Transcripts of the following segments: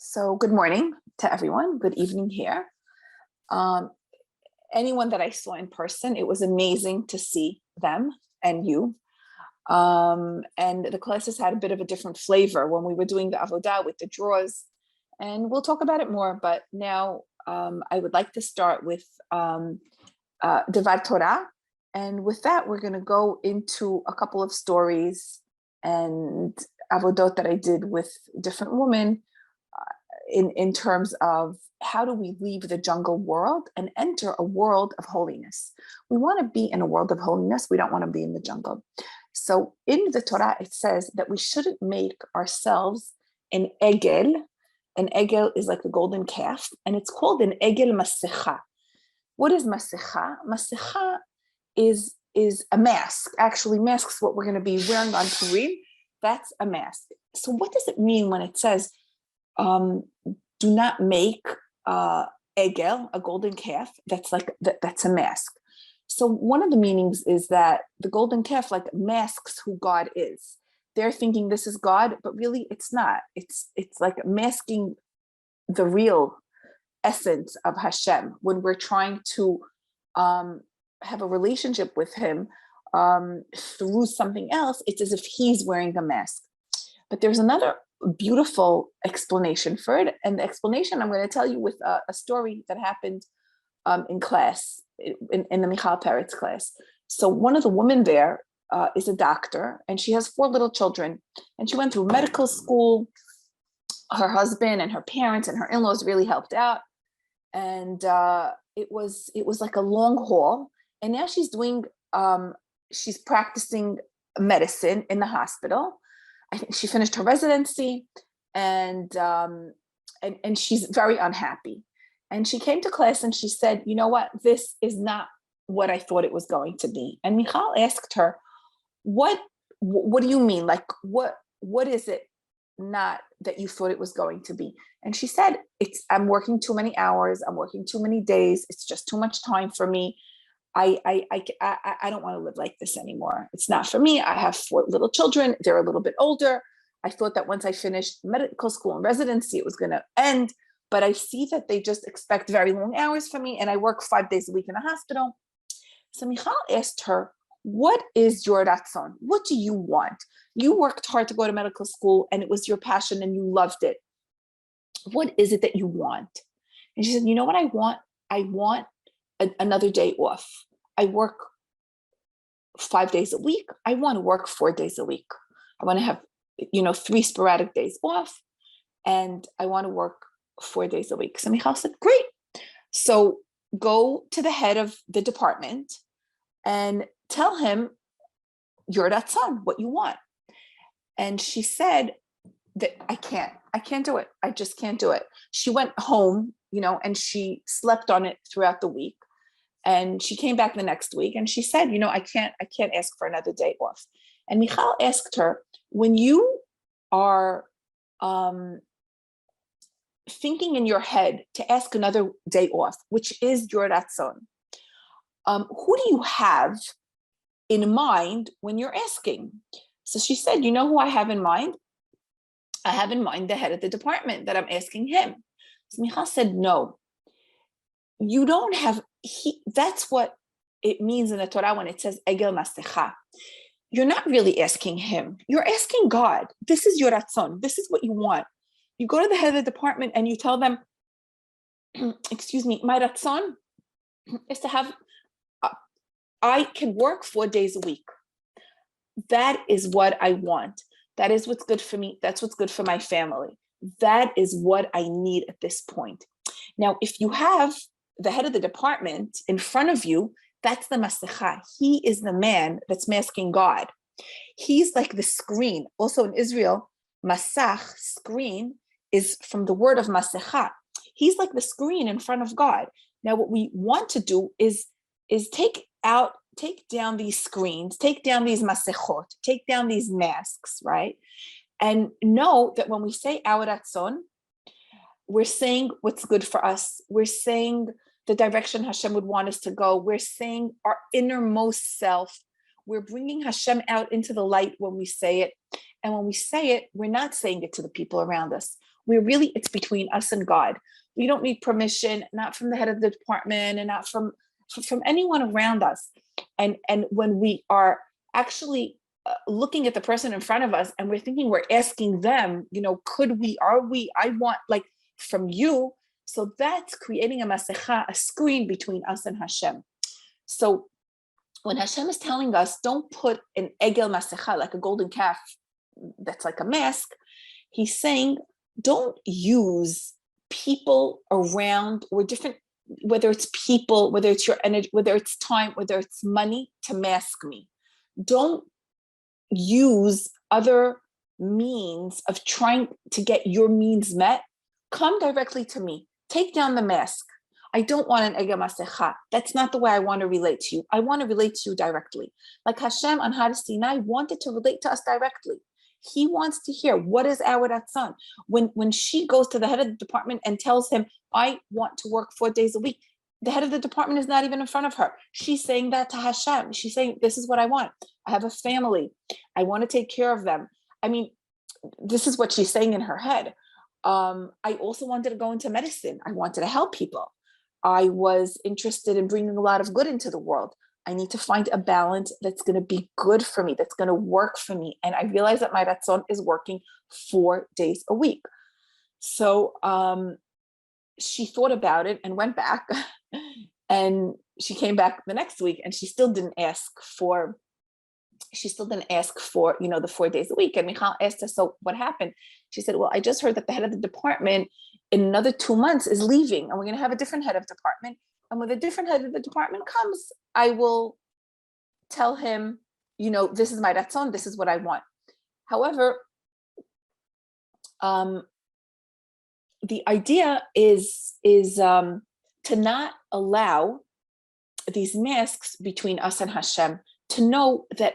So good morning to everyone. Good evening here. Um, Anyone that I saw in person, it was amazing to see them and you. And the classes had a bit of a different flavor when we were doing the avodah with the drawers. And we'll talk about it more. But now I would like to start with Devar Torah. And with that, we're going to go into a couple of stories and avodot that I did with different women in terms of how do we leave the jungle world and enter a world of holiness. We want to be in a world of holiness. We don't want to be in the jungle. So in the Torah, it says that we shouldn't make ourselves an egel. An egel is like a golden calf, and it's called an egel masecha. What is masecha? Masecha is a mask. Actually, masks what we're going to be wearing on Purim. That's a mask. So what does it mean when it says, do not make egel, a golden calf, that's a mask? So one of the meanings is that the golden calf like masks who God is. They're thinking this is God, but really it's not. It's like masking the real essence of Hashem. When we're trying to have a relationship with him through something else, it's as if he's wearing a mask. But there's another beautiful explanation for it. And the explanation I'm going to tell you with a story that happened in class, in the Michal Peretz class. So one of the women there is a doctor, and she has 4 little children. And she went through medical school. Her husband and her parents and her in-laws really helped out. And it was like a long haul. And now she's she's practicing medicine in the hospital. I think she finished her residency, and she's very unhappy. And she came to class and she said, you know what, this is not what I thought it was going to be. And Michal asked her, what do you mean? Like, what is it not that you thought it was going to be? And she said, I'm working too many hours. I'm working too many days. It's just too much time for me. I don't want to live like this anymore. It's not for me. I have 4 little children. They're a little bit older. I thought that once I finished medical school and residency, it was going to end. But I see that they just expect very long hours from me, and I work 5 days a week in a hospital. So Michal asked her, what is your ratzon? What do you want? You worked hard to go to medical school, and it was your passion, and you loved it. What is it that you want? And she said, you know what I want? I want another day off. I work 5 days a week. I want to work 4 days a week. I want to have, 3 sporadic days off, and I want to work 4 days a week. So Michal said, great. So go to the head of the department and tell him your ratzon, what you want. And she said that I can't do it. I just can't do it. She went home, and she slept on it throughout the week. And she came back the next week and she said, I can't ask for another day off. And Michal asked her, when you are thinking in your head to ask another day off, which is your ratzon, who do you have in mind when you're asking? So she said, you know who I have in mind? I have in mind the head of the department, that I'm asking him. So Michal said, no, you don't have, that's what it means in the Torah when it says egel masecha. You're not really asking him. You're asking God. This is your ratzon. This is what you want. You go to the head of the department and you tell them, excuse me, my ratzon is to have, I can work 4 days a week. That is what I want. That is what's good for me. That's what's good for my family. That is what I need at this point. Now, if you have the head of the department in front of you, that's the masecha. He is the man that's masking God. He's like the screen. Also in Israel, masach, screen, is from the word of masecha. He's like the screen in front of God. Now, what we want to do is take down these screens, take down these masechot, take down these masks, right? And know that when we say our ratzon, we're saying what's good for us. We're saying the direction Hashem would want us to go. We're saying our innermost self. We're bringing Hashem out into the light when we say it. And when we say it, we're not saying it to the people around us. It's between us and God. We don't need permission, not from the head of the department and not from anyone around us. And when we are actually looking at the person in front of us and we're thinking, we're asking them, could we, are we, I want like from you. So that's creating a masecha, a screen between us and Hashem. So when Hashem is telling us, don't put an egel masecha, like a golden calf that's like a mask, he's saying, don't use people around or different, whether it's people, whether it's your energy, whether it's time, whether it's money, to mask me. Don't use other means of trying to get your means met. Come directly to me. Take down the mask. I don't want an ega masecha. That's not the way I want to relate to you. I want to relate to you directly. Like Hashem on Har Sinai wanted to relate to us directly. He wants to hear, what is our ratzon? When she goes to the head of the department and tells him, I want to work 4 days a week, the head of the department is not even in front of her. She's saying that to Hashem. She's saying, this is what I want. I have a family. I want to take care of them. I mean, this is what she's saying in her head. I also wanted to go into medicine. I wanted to help people. I was interested in bringing a lot of good into the world. I need to find a balance that's going to be good for me, that's going to work for me. And I realized that my ratzon is working 4 days a week. So she thought about it and went back. And she came back the next week and she still didn't ask for, the 4 days a week. And Michal asked her, so what happened? She said, well, I just heard that the head of the department in another 2 months is leaving and we're going to have a different head of department. And when the different head of the department comes, I will tell him, this is my ratzon, this is what I want. However, the idea is to not allow these masks between us and Hashem, to know that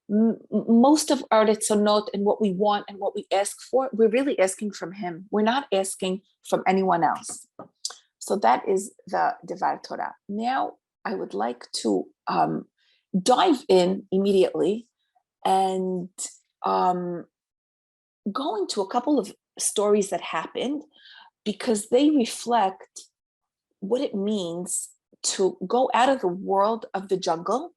most of our ratzonot and what we want and what we ask for, we're really asking from him. We're not asking from anyone else. So that is the Devar Torah. Now I would like to dive in immediately and go into a couple of stories that happened, because they reflect what it means to go out of the world of the jungle.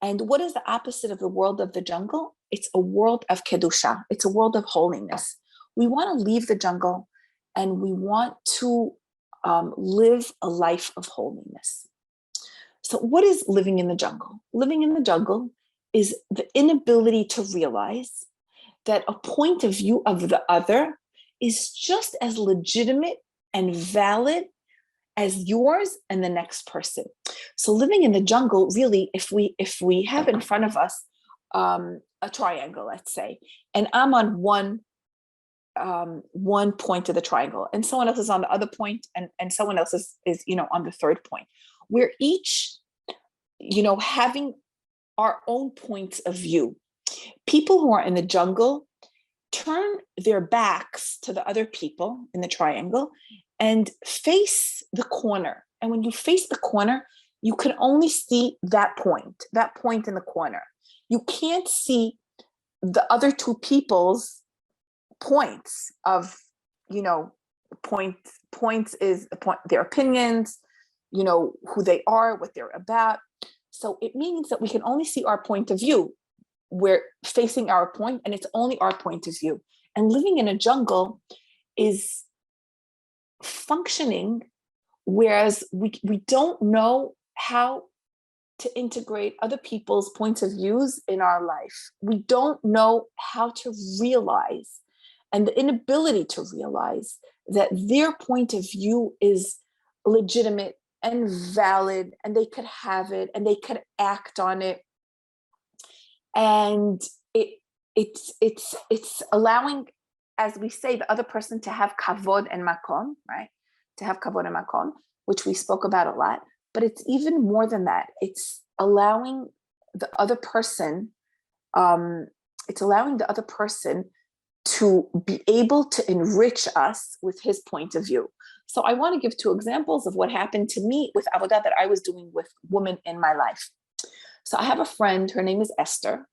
And what is the opposite of the world of the jungle? It's a world of kedusha. It's a world of holiness. We want to leave the jungle and we want to live a life of holiness. So what is living in the jungle? Living in the jungle is the inability to realize that a point of view of the other is just as legitimate and valid as yours and the next person. So living in the jungle, really, if we have in front of us a triangle, let's say, and I'm on one point of the triangle and someone else is on the other point and someone else is on the third point. We're each, having our own points of view. People who are in the jungle turn their backs to the other people in the triangle and face the corner. And when you face the corner, you can only see that point in the corner. You can't see the other two people's points of, points is their opinions, who they are, what they're about. So it means that we can only see our point of view. We're facing our point and it's only our point of view. And living in a jungle is functioning, whereas we don't know how to integrate other people's points of views in our life. We don't know how to realize, and the inability to realize that their point of view is legitimate and valid, and they could have it and they could act on it. And it's allowing, as we say, the other person to have kavod and makom, right? To have kavod and makom, which we spoke about a lot. But it's even more than that. It's allowing the other person, to be able to enrich us with his point of view. So I want to give 2 examples of what happened to me with avodah that I was doing with women in my life. So I have a friend, her name is Esther.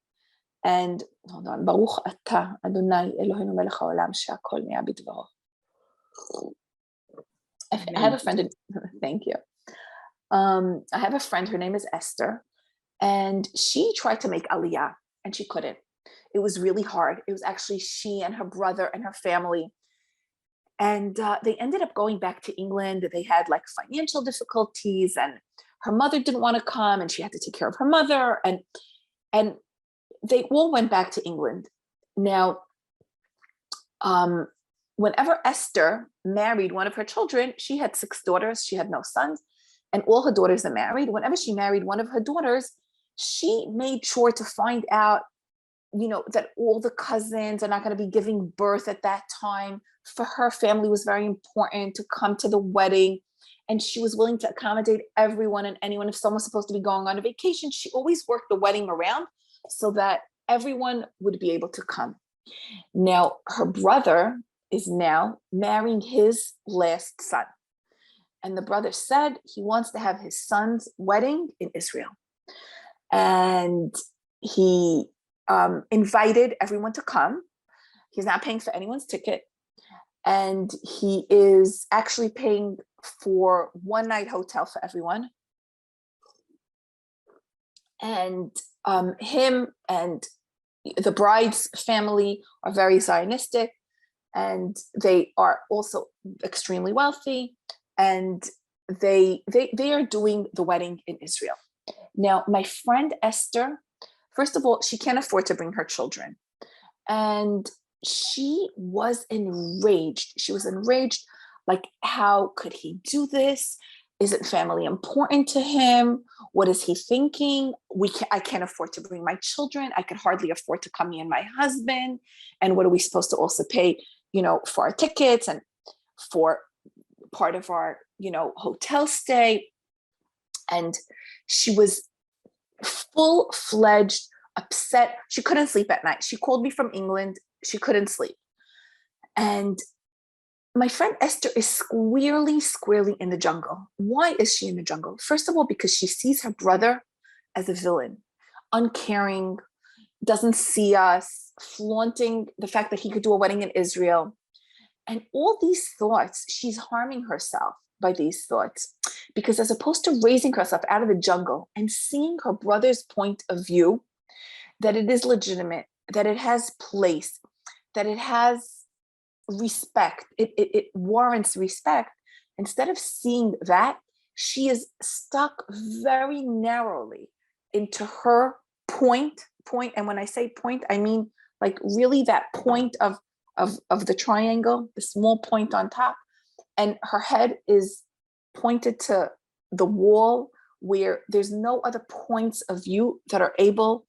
And hold on, Baruch Atah Adonai Eloheinu melech haolam she'akol nהיה b'dvaro. I have a friend, thank you. I have a friend, her name is Esther, and she tried to make Aliyah and she couldn't. It was really hard. It was actually she and her brother and her family. And they ended up going back to England. They had like financial difficulties, and her mother didn't want to come, and she had to take care of her mother. And they all went back to England. Now, whenever Esther married one of her children, she had 6 daughters. She had no sons, and all her daughters are married. Whenever she married one of her daughters, she made sure to find out, that all the cousins are not going to be giving birth at that time. For her, family was very important to come to the wedding, and she was willing to accommodate everyone and anyone. If someone was supposed to be going on a vacation, she always worked the wedding around so that everyone would be able to come. Now, her brother is now marrying his last son. And the brother said he wants to have his son's wedding in Israel. And he invited everyone to come. He's not paying for anyone's ticket. And he is actually paying for one-night hotel for everyone. And him and the bride's family are very Zionistic, and they are also extremely wealthy, and they are doing the wedding in Israel. Now, my friend Esther, first of all, she can't afford to bring her children, and she was enraged. She was enraged, like, how could he do this? Isn't family important to him? What is he thinking? I can't afford to bring my children. I could hardly afford to come, me and my husband. And what are we supposed to also pay, for our tickets and for part of our, hotel stay? And she was full-fledged upset. She couldn't sleep at night. She called me from England. She couldn't sleep. And my friend Esther is squarely in the jungle. Why is she in the jungle? First of all, because she sees her brother as a villain, uncaring, doesn't see us, flaunting the fact that he could do a wedding in Israel. And all these thoughts, she's harming herself by these thoughts, because as opposed to raising herself out of the jungle and seeing her brother's point of view, that it is legitimate, that it has place, that it has respect, it warrants respect. Instead of seeing that, she is stuck very narrowly into her point. And when I say point, I mean like really that point of the triangle, the small point on top. And her head is pointed to the wall where there's no other points of view that are able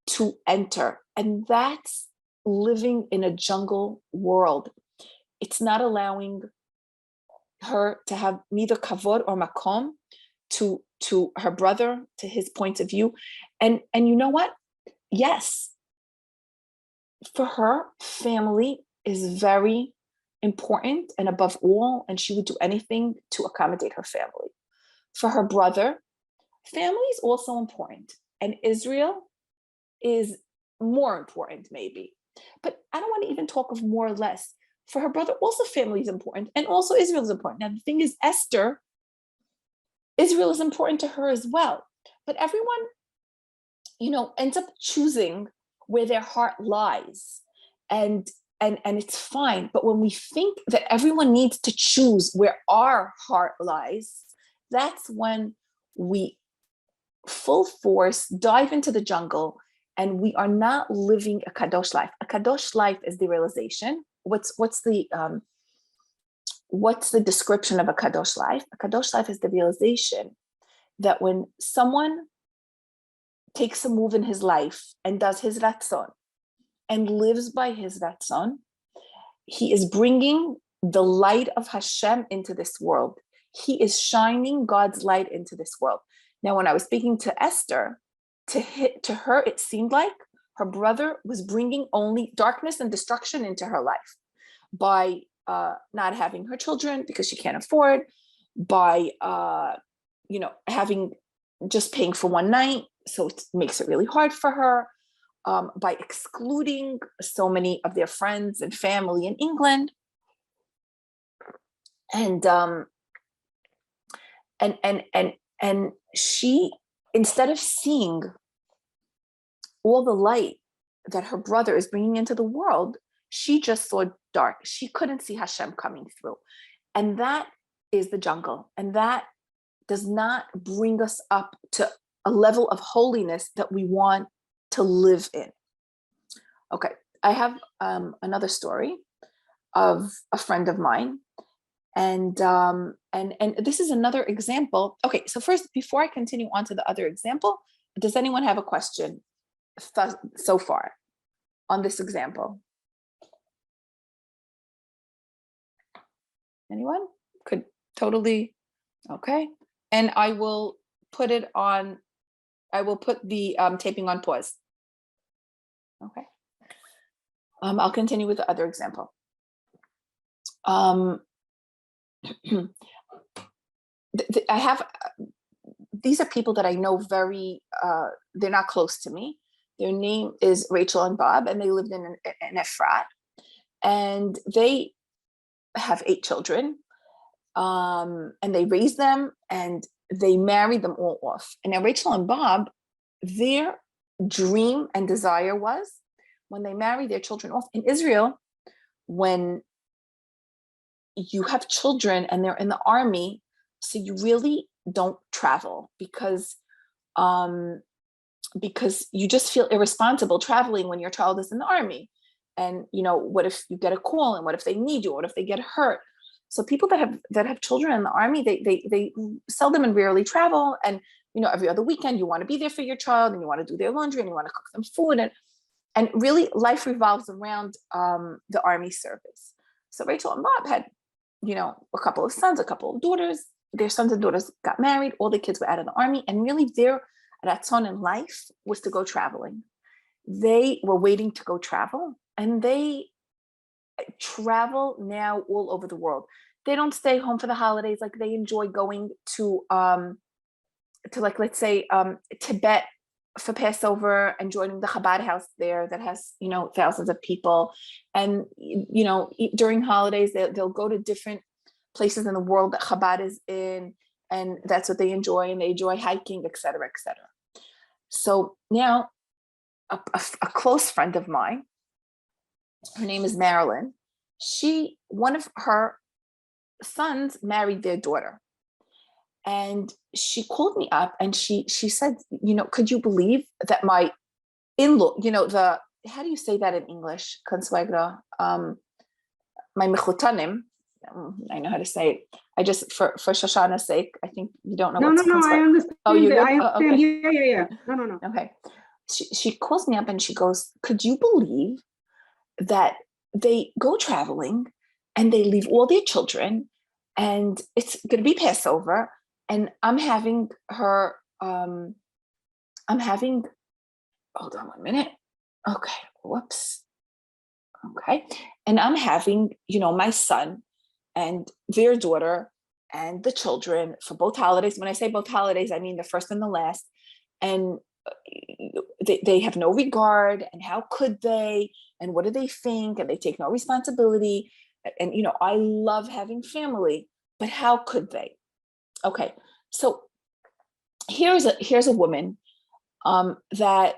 to enter. And that's living in a jungle world. It's not allowing her to have neither kavod or makom to her brother, to his point of view. And you know what? Yes, for her, family is very important and above all, and she would do anything to accommodate her family. For her brother, family is also important, and Israel is more important maybe. But I don't want to even talk of more or less. For her brother, also family is important, and also Israel is important. Now, the thing is, Esther, Israel is important to her as well. But everyone, ends up choosing where their heart lies. And it's fine. But when we think that everyone needs to choose where our heart lies, that's when we full force dive into the jungle, and we are not living a kadosh life. A kadosh life is the realization. What's the description of a kadosh life? A kadosh life is the realization that when someone takes a move in his life and does his ratzon and lives by his ratzon, he is bringing the light of Hashem into this world. He is shining God's light into this world. Now, when I was speaking to Esther, to her, it seemed like her brother was bringing only darkness and destruction into her life by not having her children because she can't afford, by having just paying for one night, so it makes it really hard for her, by excluding so many of their friends and family in England. And and she, instead of seeing all the light that her brother is bringing into the world, she just saw dark. She couldn't see Hashem coming through. And that is the jungle. And that does not bring us up to a level of holiness that we want to live in. Okay, I have another story of a friend of mine. And this is another example. Okay, so first, before I continue on to the other example, does anyone have a question so far on this example? Anyone? Could totally, okay. And I will put it on, I will put the taping on pause. Okay. I'll continue with the other example. I have, these are people that I know very, they're not close to me. Their name is Rachel and Bob, and they lived in Efrat. And they have 8 children, and they raised them, and they married them all off. And now Rachel and Bob, their dream and desire was, when they marry their children off in Israel, when you have children and they're in the army, so you really don't travel because you just feel irresponsible traveling when your child is in the army. And what if you get a call, and what if they need you? What if they get hurt? So people that have children in the army, they seldom and rarely travel. And every other weekend you want to be there for your child, and you want to do their laundry, and you want to cook them food, and really life revolves around the army service. So Rachel and Bob had a couple of sons, a couple of daughters. Their sons and daughters got married. All the kids were out of the army, and really their ratzon in life was to go traveling. They were waiting to go travel, and they travel now all over the world. They don't stay home for the holidays. Like, they enjoy going to like, let's say, Tibet for Passover, and joining the Chabad house there that has thousands of people. And during holidays they'll go to different places in the world that Chabad is in, and that's what they enjoy. And they enjoy hiking, etc., etc. So now a close friend of mine, her name is Marilyn, one of her sons married their daughter. And she called me up, and she said, could you believe that my in-law, how do you say that in English? Consuegra, my mechutanim, I know how to say it. I just, for Shoshana's sake, I think you don't know what's No, I understand. Oh, you do? I understand. Okay. Yeah. No. Okay. She calls me up and she goes, could you believe that they go traveling and they leave all their children, and it's going to be Passover, and I'm having, hold on 1 minute. Okay, whoops. Okay. And I'm having, my son and their daughter and the children for both holidays. When I say both holidays, I mean the first and the last. And they have no regard, and how could they, and what do they think, and they take no responsibility. And I love having family, but how could they? Okay, so here's a woman that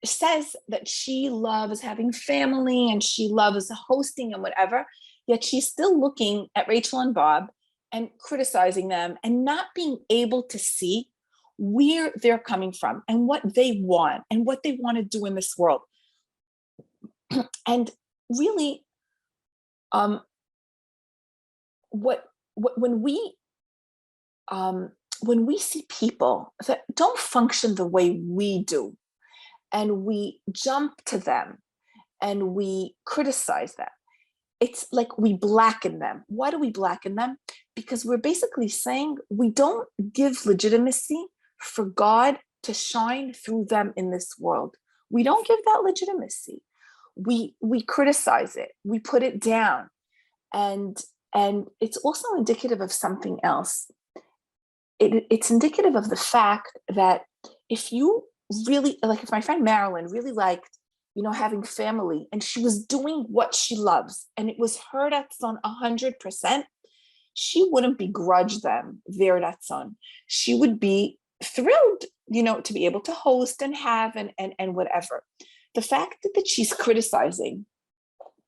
says that she loves having family, and she loves hosting and whatever, yet she's still looking at Rachel and Bob and criticizing them, and not being able to see where they're coming from, and what they want, and what they want to do in this world. And really, when we see people that don't function the way we do, and we jump to them and we criticize them, it's like we blacken them. Why do we blacken them? Because we're basically saying we don't give legitimacy for God to shine through them in this world. We don't give that legitimacy. We criticize it. We put it down. And it's also indicative of something else. It's indicative of the fact that if you really, like, if my friend Marilyn really liked, having family, and she was doing what she loves, and it was her that's on 100%, she wouldn't begrudge them their ratzon. She would be thrilled, to be able to host and have and whatever. The fact that she's criticizing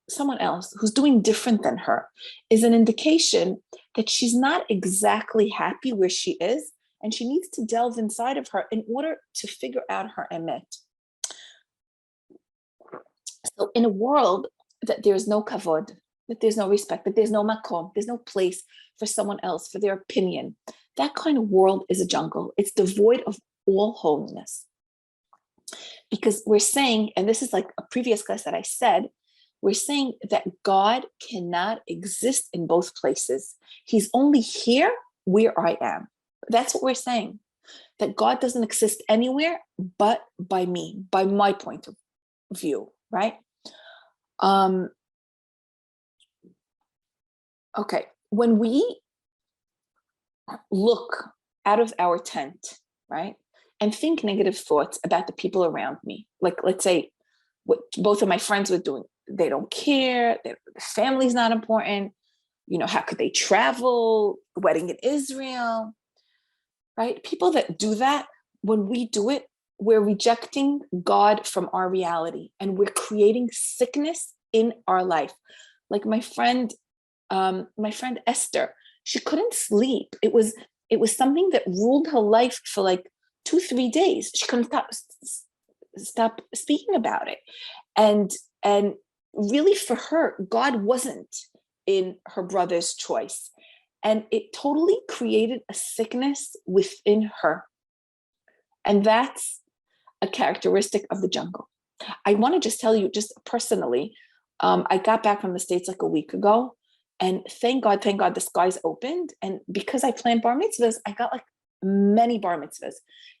someone else who's doing different than her is an indication that she's not exactly happy where she is, and she needs to delve inside of her in order to figure out her emet. So in a world that there's no kavod, that there's no respect, that there's no makom, there's no place for someone else, for their opinion, that kind of world is a jungle. It's devoid of all holiness. Because we're saying, and this is like a previous class that I said, we're saying that God cannot exist in both places. He's only here where I am. That's what we're saying. That God doesn't exist anywhere but by me, by my point of view, right? Okay, when we look out of our tent, right, and think negative thoughts about the people around me, like let's say what both of my friends were doing, they don't care, their family's not important, how could they travel, wedding in Israel, right? People that do that, when we do it, we're rejecting God from our reality, and we're creating sickness in our life. Like my friend Esther, she couldn't sleep. It was something that ruled her life for like 2-3 days. She couldn't stop speaking about it. And really for her, God wasn't in her brother's choice. And it totally created a sickness within her. And that's a characteristic of the jungle. I want to just tell you, just personally, I got back from the States like a week ago, and thank God, the skies opened. And because I planned bar mitzvahs, I got like many bar mitzvahs.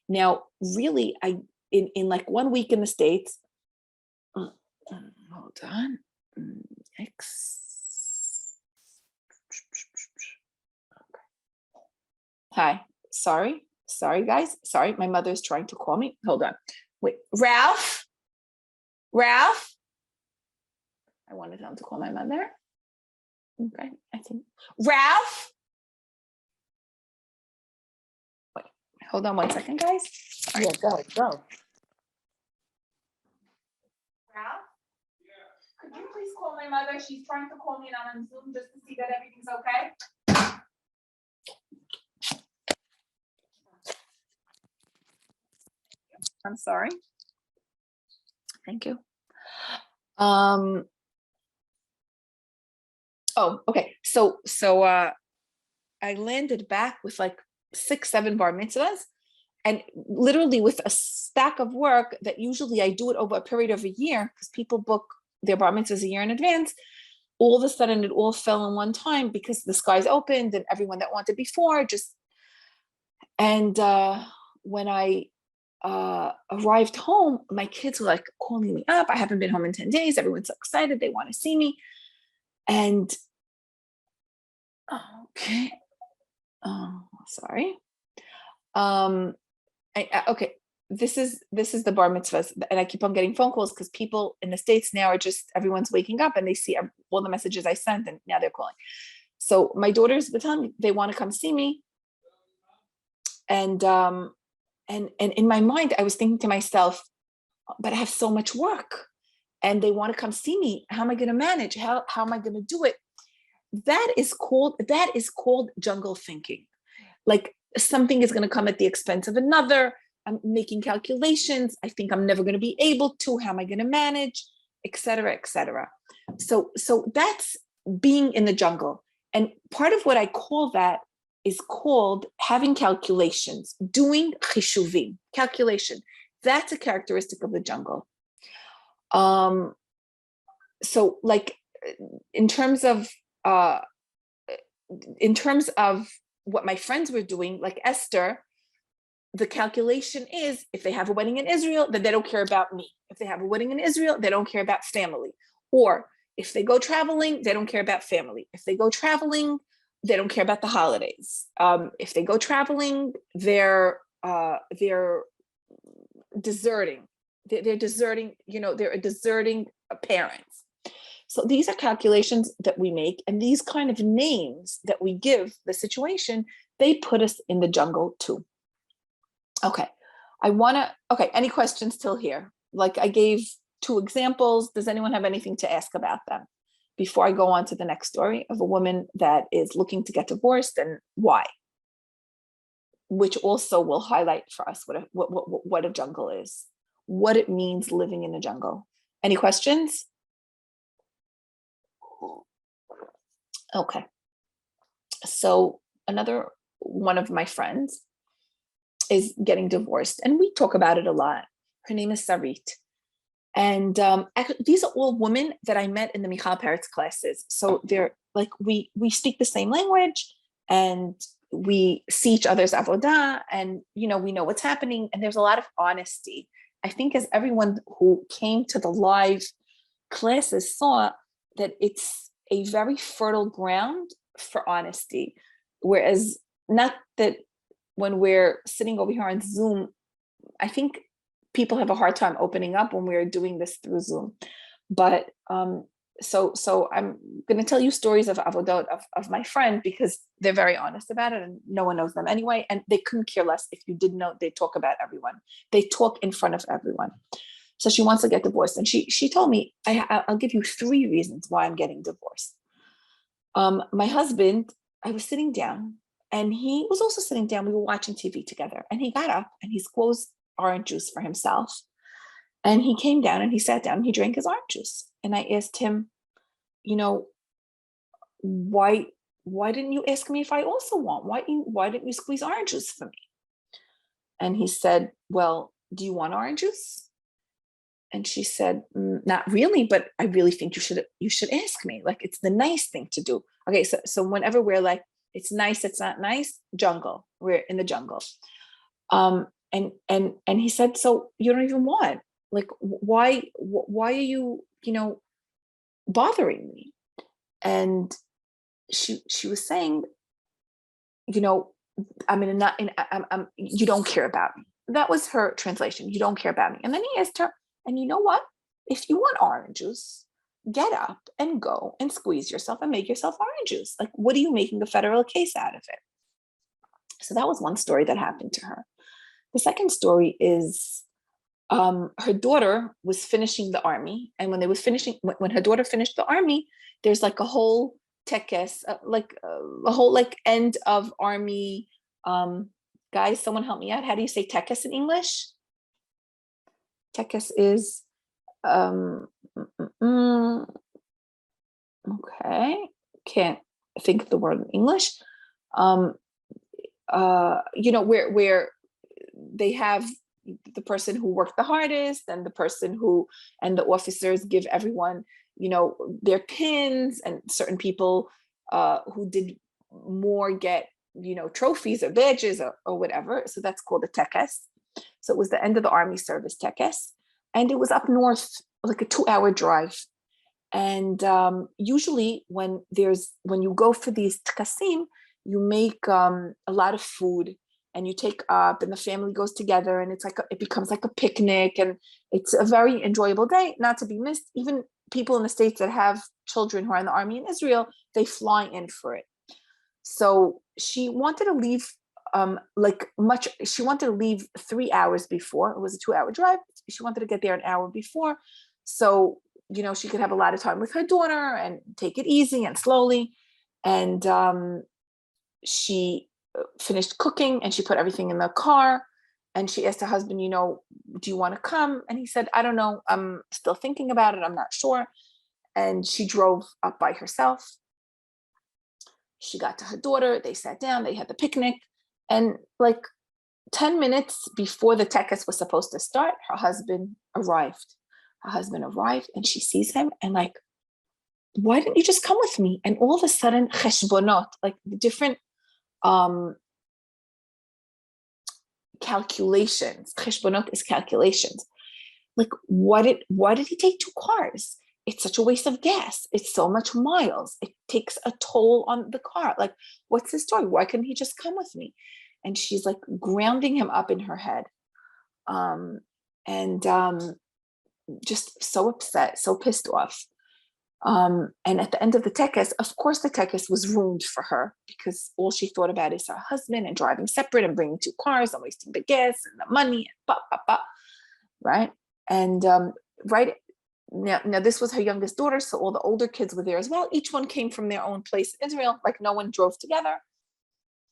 Now, really, in like 1 week in the States, hold on, Hi, sorry guys, sorry, my mother's trying to call me. Hold on, wait, Ralph, I wanted him to call my mother. Okay, I think Ralph. Wait, hold on 1 second, guys. Sorry. Yeah, go. Ralph? Yeah. Could you please call my mother? She's trying to call me and I'm on Zoom just to see that everything's okay. I'm sorry. Thank you. Oh, okay. So I landed back with like 6-7 bar mitzvahs, and literally with a stack of work that usually I do it over a period of a year because people book their bar mitzvahs a year in advance. All of a sudden, it all fell in one time because the skies opened and everyone that wanted before just. And when I arrived home, my kids were like calling me up. I haven't been home in 10 days. Everyone's so excited. They want to see me. And okay. Oh, sorry. Okay. This is the bar mitzvahs, and I keep on getting phone calls because people in the States now are just, everyone's waking up and they see all the messages I sent, and now they're calling. So my daughters were telling me they want to come see me. And in my mind, I was thinking to myself, but I have so much work and they want to come see me. How am I going to manage? How am I going to do it? That is called jungle thinking. Like something is going to come at the expense of another. I'm making calculations. I think I'm never going to be able to. How am I going to manage? Et cetera, et cetera. So that's being in the jungle. And part of what I call that is called having calculations, doing chishuvim, calculation. That's a characteristic of the jungle. So like in terms of what my friends were doing, like Esther, the calculation is if they have a wedding in Israel, then they don't care about me. If they have a wedding in Israel, they don't care about family. Or if they go traveling, they don't care about family. If they go traveling, they don't care about the holidays. If they go traveling, they're deserting. They're deserting, they're deserting parents. So these are calculations that we make, and these kind of names that we give the situation, they put us in the jungle too. Okay, okay, any questions till here? Like I gave 2 examples. Does anyone have anything to ask about them before I go on to the next story of a woman that is looking to get divorced and why? Which also will highlight for us what a jungle is, what it means living in a jungle. Any questions? Okay. So another one of my friends is getting divorced, and we talk about it a lot. Her name is Sarit. And these are all women that I met in the Michal classes. So they're like, we speak the same language, and we see each other's avodah, and we know what's happening, and there's a lot of honesty. I think as everyone who came to the live classes saw, that it's a very fertile ground for honesty. Whereas not that when we're sitting over here on Zoom, I think people have a hard time opening up when we're doing this through Zoom. But so I'm going to tell you stories of avodot of my friend, because they're very honest about it, and no one knows them anyway. And they couldn't care less if you didn't know. They talk about everyone. They talk in front of everyone. So she wants to get divorced, and she told me, I'll give you 3 reasons why I'm getting divorced. My husband, I was sitting down, and he was also sitting down. We were watching TV together, and he got up and he squeezed orange juice for himself. And he came down and he sat down and he drank his orange juice. And I asked him, why didn't you ask me if I also want? Why didn't you squeeze orange juice for me? And he said, well, do you want orange juice? And she said, not really, but I really think you should ask me. Like, it's the nice thing to do. Okay, so whenever we're like, it's nice, it's not nice, jungle. We're in the jungle. And he said, so you don't even want, like, why are you, bothering me? And she was saying, you don't care about me. That was her translation. You don't care about me. And then he asked her, and you know what? If you want orange juice, get up and go and squeeze yourself and make yourself orange juice. Like, what are you making a federal case out of it? So that was one story that happened to her. The second story is her daughter was finishing the army. And when her daughter finished the army, there's like a whole tekes, a whole like end of army. Guys, someone help me out. How do you say tekes in English? Tekes is, okay, can't think of the word in English. Where they have the person who worked the hardest, and the person and the officers give everyone, their pins, and certain people who did more get, trophies or badges or whatever. So that's called a tekes. So it was the end of the army service tekes, and it was up north, like a 2-hour drive. And usually when you go for these tekesim, you make a lot of food, and you take up, and the family goes together, and it becomes like a picnic, and it's a very enjoyable day, not to be missed. Even people in the States that have children who are in the army in Israel, they fly in for it. So she wanted to leave she wanted to leave 3 hours before. It was a 2-hour drive. She wanted to get there an hour before, so she could have a lot of time with her daughter and take it easy and slowly. And she finished cooking, and she put everything in the car, and she asked her husband, do you want to come? And he said, I don't know, I'm still thinking about it, I'm not sure. And she drove up by herself. She got to her daughter, they sat down, they had the picnic, and like 10 minutes before the tekes was supposed to start, her husband arrived, and she sees him, and like, why didn't you just come with me? And all of a sudden, cheshbonot, like the different calculations. Cheshbonot is calculations. Like, why did he take 2 cars? It's such a waste of gas. It's so much miles. It takes a toll on the car. Like, what's the story? Why couldn't he just come with me? And she's like grounding him up in her head. And just so upset, so pissed off. And at the end of the tekes, of course, the tekes was ruined for her because all she thought about is her husband and driving separate and bringing two cars and wasting the gas and the money, and right? And right now, this was her youngest daughter, so all the older kids were there as well. Each one came from their own place in Israel, like no one drove together.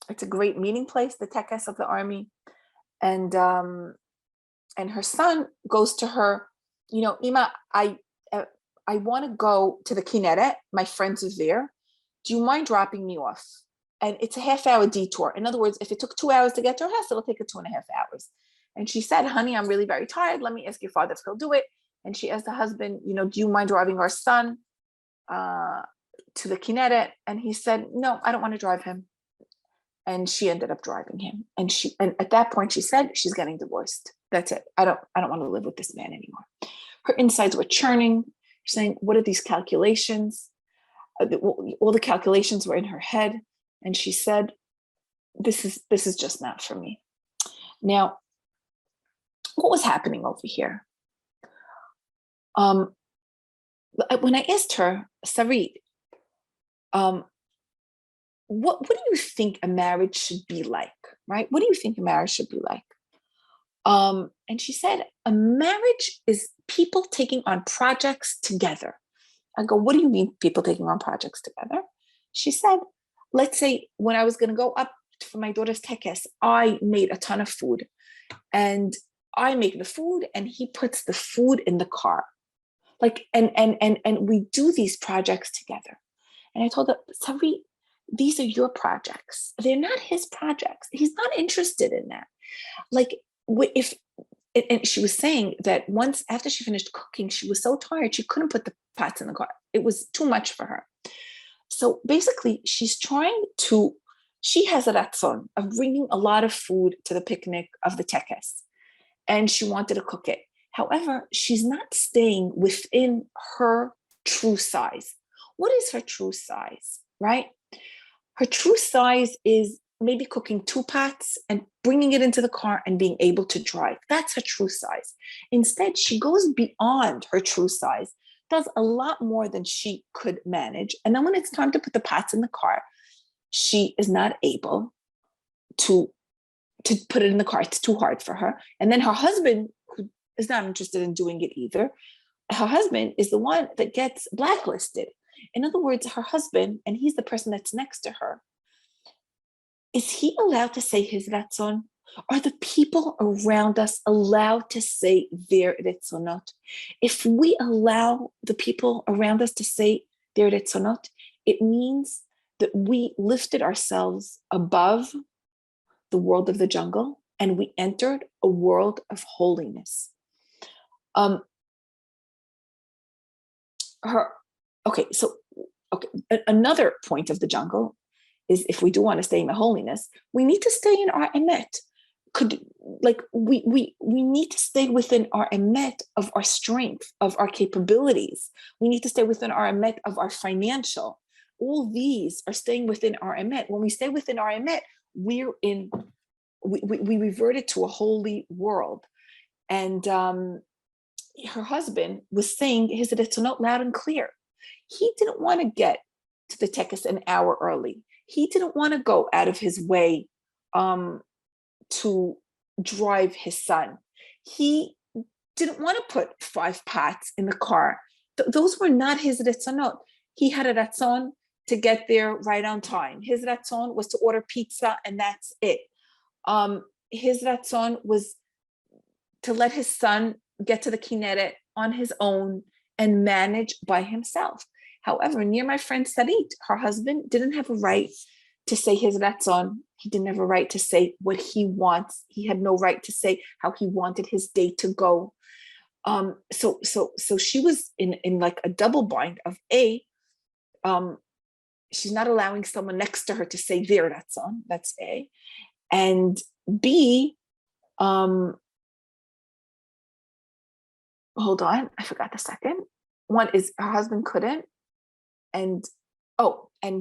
It's a great meeting place, the tekes of the army, and her son goes to her, Ima, I want to go to the Kinneret. My friends are there. Do you mind dropping me off? And it's a half-hour detour. In other words, if it took 2 hours to get to her house, it'll take her 2.5 hours. And she said, honey, I'm really very tired. Let me ask your father if he'll do it. And she asked the husband, do you mind driving our son to the Kinneret? And he said, no, I don't want to drive him. And she ended up driving him. And at that point, she said she's getting divorced. That's it. I don't want to live with this man anymore. Her insides were churning. She's saying, what are these calculations? All the calculations were in her head. And she said, this is just not for me. Now, what was happening over here? When I asked her, Sarit, what do you think a marriage should be like, right? What do you think a marriage should be like? And she said, a marriage is people taking on projects together. I go, what do you mean people taking on projects together? She said, let's say when I was going to go up for my daughter's tekes, I made a ton of food and I make the food and he puts the food in the car. Like, and we do these projects together. And I told her, Sarit, these are your projects. They're not his projects. He's not interested in that. Like, and she was saying that once after she finished cooking, she was so tired, she couldn't put the pots in the car. It was too much for her. So basically, she has a ratzon of bringing a lot of food to the picnic of the tekes, and she wanted to cook it. However, she's not staying within her true size. What is her true size, right? Her true size is maybe cooking 2 pots and bringing it into the car and being able to drive. That's her true size. Instead, she goes beyond her true size, does a lot more than she could manage. And then when it's time to put the pots in the car, she is not able to put it in the car. It's too hard for her. And then her husband, who is not interested in doing it either, her husband is the one that gets blacklisted. In other words, her husband, and he's the person that's next to her, is he allowed to say his ratzon? Are the people around us allowed to say their retzonot? If we allow the people around us to say their retzonot, it means that we lifted ourselves above the world of the jungle and we entered a world of holiness. Another point of the jungle is if we do want to stay in the holiness, we need to stay in our emet. We need to stay within our emet of our strength, of our capabilities. We need to stay within our emet of our financial. All these are staying within our emet. When we stay within our emet, we reverted to a holy world. And her husband was saying his retzonot loud and clear. He didn't want to get to the tekes an hour early. He didn't want to go out of his way to drive his son. He didn't want to put 5 pots in the car. Those were not his retzonot. He had a ratzon to get there right on time. His ratzon was to order pizza and that's it. His ratzon was to let his son get to the Kinneret on his own and manage by himself. However, near my friend Sarit, her husband didn't have a right to say his ratzon. He didn't have a right to say what he wants. He had no right to say how he wanted his day to go. So she was in like a double bind of she's not allowing someone next to her to say their ratzon. That's A, and B. Hold on, I forgot the second one. Is her husband couldn't, and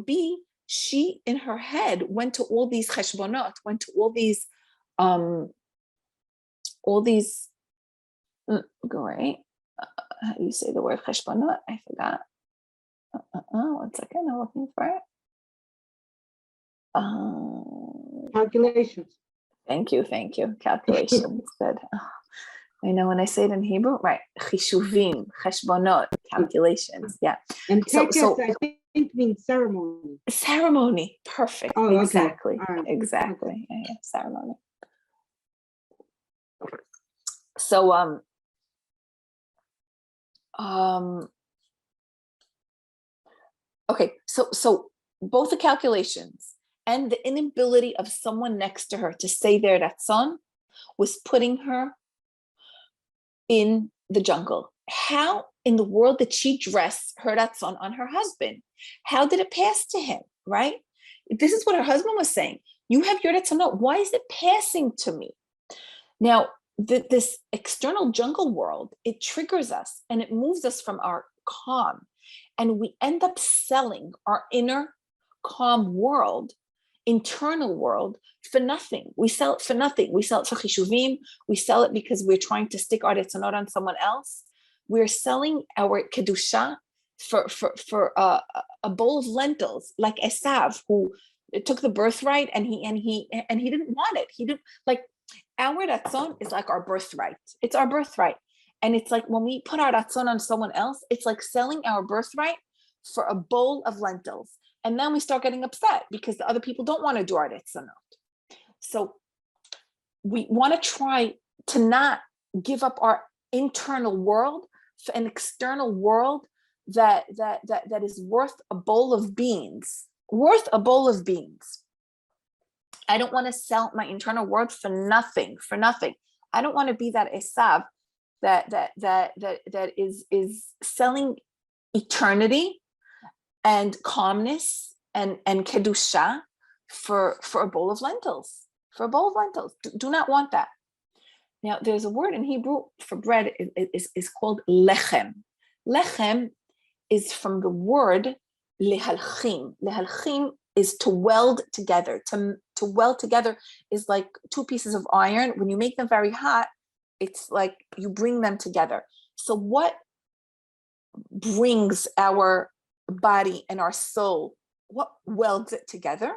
B, she in her head went to all these cheshbonot, went to all these great, how do you say the word cheshbonot? I forgot. One second, I'm looking for it. Calculations. Thank you. Calculations. Good. I know when I say it in Hebrew, right? Chishuvim, cheshbonot, calculations. Yeah. And So I think means ceremony. Ceremony. Perfect. Oh, exactly. Okay. Right. Exactly. Okay. Yeah, ceremony. So okay. So both the calculations and the inability of someone next to her to say their ratzon was putting her in the jungle. How in the world did she dress her ratzon on her husband? How did it pass to him, right? This is what her husband was saying. You have your ratzonot. Why is it passing to me? Now, this external jungle world, it triggers us and it moves us from our calm. And we end up selling our inner calm world, internal world, for nothing. We sell it for nothing. We sell it for chishuvim. We sell it because we're trying to stick our retzonot on someone else. We're selling our kedusha for a bowl of lentils, like Esav, who took the birthright and he didn't want it. He didn't like our ratzon is like our birthright. It's our birthright. And it's like when we put our ratzon on someone else, it's like selling our birthright for a bowl of lentils. And then we start getting upset because the other people don't want to do our ratzonot. So we want to try to not give up our internal world for an external world that is worth a bowl of beans. I don't want to sell my internal world for nothing. I don't want to be that Esav that is selling eternity and calmness and kedusha for a bowl of lentils. Do not want that. Now, there's a word in Hebrew for bread is called lechem. Lechem is from the word lehalchim. Lehalchim is to weld together. To weld together is like two pieces of iron. When you make them very hot, it's like you bring them together. So what brings our body and our soul, what welds it together?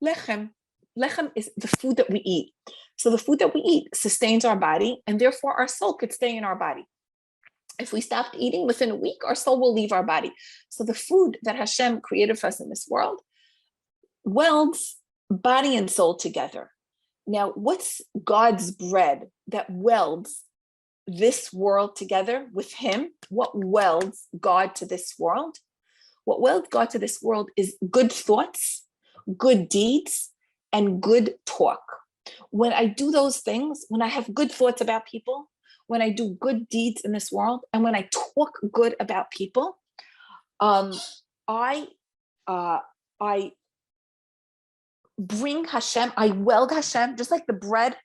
Lechem. Lechem is the food that we eat. So the food that we eat sustains our body, and therefore our soul could stay in our body. If we stopped eating within a week, our soul will leave our body. So the food that Hashem created for us in this world welds body and soul together. Now, what's God's bread that welds this world together with Him? What welds God to this world? What welds God to this world is good thoughts, good deeds, and good talk. When I do those things, when I have good thoughts about people, when I do good deeds in this world, and when I talk good about people, I bring Hashem, I weld Hashem, just like the bread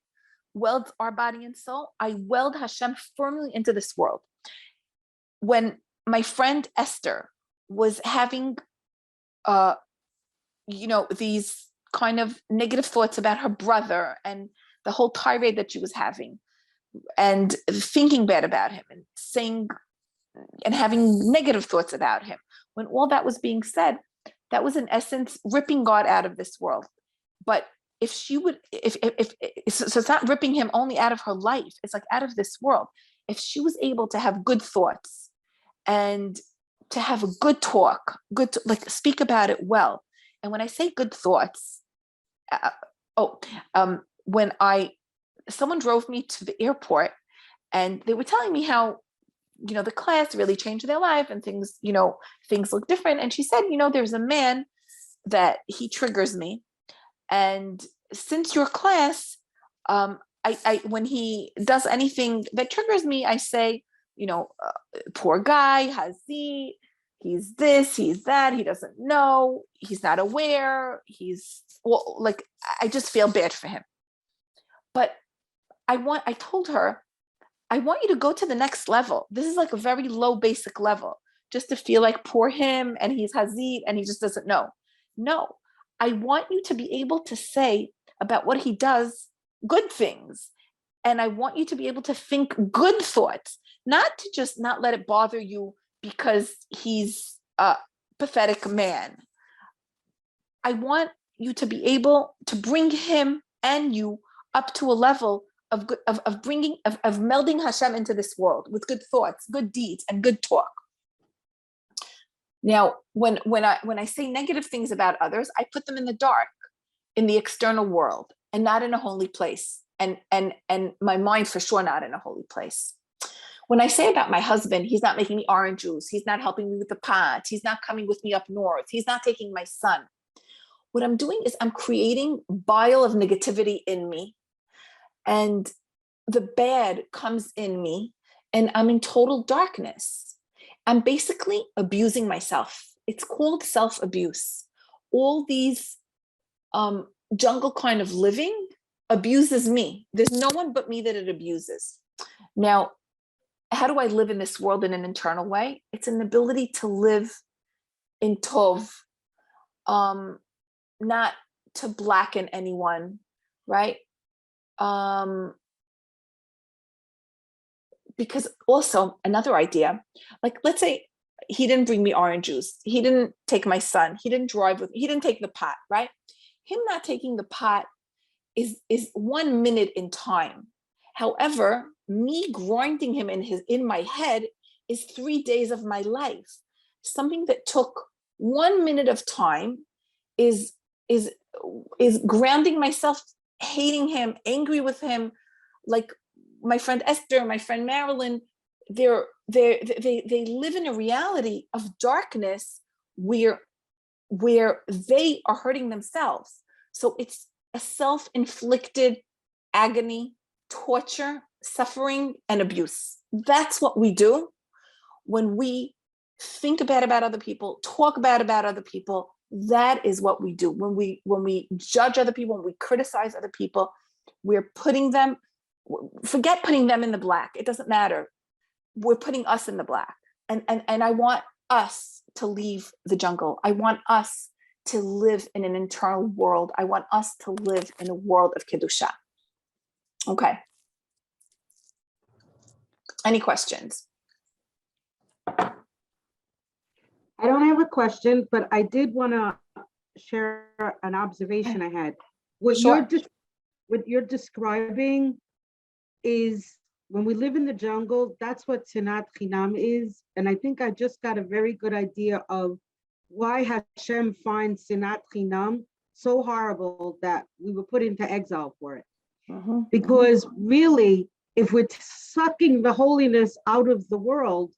welds our body and soul, I weld Hashem firmly into this world. When my friend Esther was having, these kind of negative thoughts about her brother and the whole tirade that she was having, and thinking bad about him and saying and having negative thoughts about him, when all that was being said, that was in essence ripping God out of this world. But if she would, so it's not ripping him only out of her life, it's like out of this world. If she was able to have good thoughts and to have a good talk, like speak about it well. And when I say good thoughts, when someone drove me to the airport and they were telling me how, the class really changed their life and things look different. And she said, there's a man that he triggers me. And since your class, I when he does anything that triggers me, I say, poor guy, Hazi, he's this, he's that, he doesn't know, he's not aware, I just feel bad for him. But I told her, I want you to go to the next level. This is like a very low basic level, just to feel like poor him and he's Hazid and he just doesn't know. No, I want you to be able to say about what he does good things. And I want you to be able to think good thoughts, not to just not let it bother you because he's pathetic man. I want you to be able to bring him and you up to a level of melding Hashem into this world with good thoughts, good deeds, and good talk. Now, when I say negative things about others, I put them in the dark, in the external world, and not in a holy place. And my mind for sure not in a holy place. When I say about my husband, he's not making me orange juice, he's not helping me with the pot, he's not coming with me up north, he's not taking my son. What I'm doing is I'm creating bile of negativity in me, and the bad comes in me, and I'm in total darkness. I'm basically abusing myself. It's called self-abuse. All these jungle kind of living abuses me. There's no one but me that it abuses. Now, how do I live in this world in an internal way? It's an ability to live in Tov, not to blacken anyone, right? Because also another idea, like let's say he didn't bring me orange juice, he didn't take my son, he didn't drive with me, he didn't take the pot, right? Him not taking the pot is 1 minute in time. However, me grinding him in my head is 3 days of my life. Something that took 1 minute of time is grounding myself, hating him, angry with him. Like my friend Esther, my friend Marilyn, they live in a reality of darkness where they are hurting themselves. So it's a self-inflicted agony, torture, suffering, and abuse. That's what we do when we think bad about other people, talk bad about other people. That is what we do. When we judge other people, when we criticize other people, we're putting them, forget putting them in the black. It doesn't matter. We're putting us in the black. And I want us to leave the jungle. I want us to live in an internal world. I want us to live in a world of Kedusha. Okay. Any questions? I don't have a question, but I did want to share an observation I had. What you're describing is when we live in the jungle, that's what Sinat Chinam is. And I think I just got a very good idea of why Hashem finds Sinat Chinam so horrible that we were put into exile for it. Because really, if we're sucking the holiness out of the world,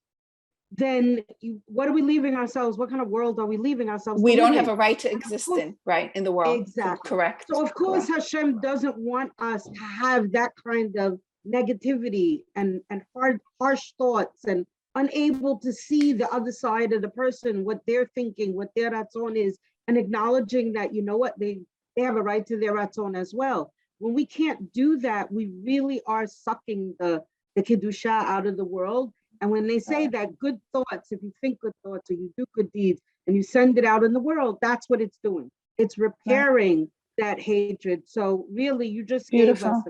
then what are we leaving ourselves? What kind of world are we leaving ourselves? We don't have a right to exist in the world. Exactly. Correct. So of course, correct. Hashem doesn't want us to have that kind of negativity and harsh thoughts and unable to see the other side of the person, what they're thinking, what their ratzon is, and acknowledging that, you know what, they have a right to their ratzon as well. When we can't do that, we really are sucking the kedusha out of the world. And when they say that good thoughts, if you think good thoughts or you do good deeds and you send it out in the world, that's what it's doing. It's repairing that hatred. So really, you just gave us